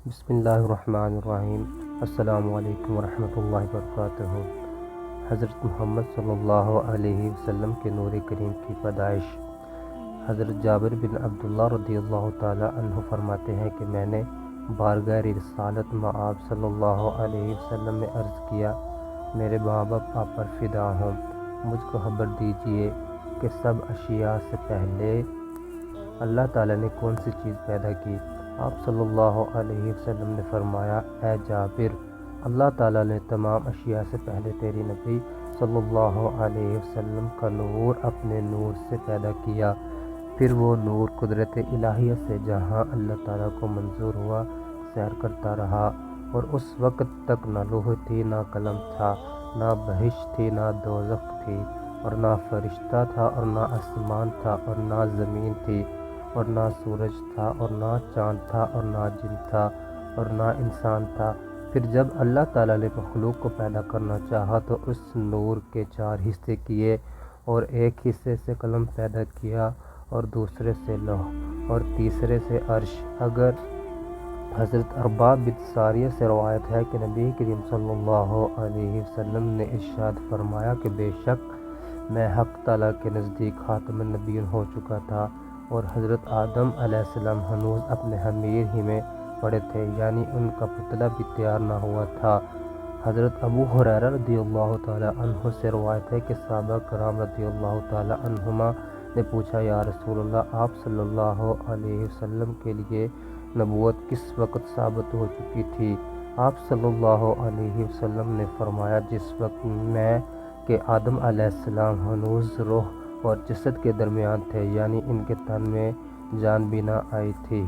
بسم اللہ الرحمن الرحیم۔ السلام علیکم ورحمۃ اللہ وبرکاتہ۔ حضرت محمد صلی اللہ علیہ وسلم کے نور کریم کی پیدائش۔ حضرت جابر بن عبداللہ رضی اللہ تعالی عنہ فرماتے ہیں کہ میں نے بارگاہ رسالت مآب صلی اللہ علیہ وسلم میں عرض کیا، میرے ماں باپ آپ پر فدا ہوں، مجھ کو خبر دیجئے کہ سب اشیاء سے پہلے اللہ تعالیٰ نے کون سی چیز پیدا کی؟ آپ صلی اللہ علیہ وسلم نے فرمایا، اے جابر، اللہ تعالیٰ نے تمام اشیاء سے پہلے تیری نبی صلی اللہ علیہ وسلم کا نور اپنے نور سے پیدا کیا، پھر وہ نور قدرت الہیہ سے جہاں اللہ تعالیٰ کو منظور ہوا سیر کرتا رہا، اور اس وقت تک نہ لوح تھی، نہ قلم تھا، نہ بہشت تھی، نہ دوزخ تھی، اور نہ فرشتہ تھا، اور نہ آسمان تھا، اور نہ زمین تھی، اور نہ سورج تھا، اور نہ چاند تھا، اور نہ جن تھا، اور نہ انسان تھا۔ پھر جب اللہ تعالیٰ نے مخلوق کو پیدا کرنا چاہا تو اس نور کے 4 حصے کیے، اور ایک حصے سے قلم پیدا کیا، اور دوسرے سے لوح، اور تیسرے سے عرش۔ اگر حضرت ارباب بن ساریہ سے روایت ہے کہ نبی کریم صلی اللہ علیہ وسلم نے ارشاد فرمایا کہ بے شک میں حق تعالیٰ کے نزدیک خاتم النبیین ہو چکا تھا، اور حضرت آدم علیہ السلام ہنوز اپنے حمیر ہی میں پڑے تھے، یعنی ان کا پتلا بھی تیار نہ ہوا تھا۔ حضرت ابو ہریرہ رضی اللہ تعالی عنہ سے روایت ہے کہ صحابہ کرام رضی اللہ تعالی عنہما نے پوچھا، یا رسول اللہ، آپ صلی اللہ علیہ وسلم کے لیے نبوت کس وقت ثابت ہو چکی تھی؟ آپ صلی اللہ علیہ وسلم نے فرمایا، جس وقت میں کہ آدم علیہ السلام ہنوز روح اور جسد کے درمیان تھے، یعنی ان کے تن میں جان بھی نہ آئی تھی۔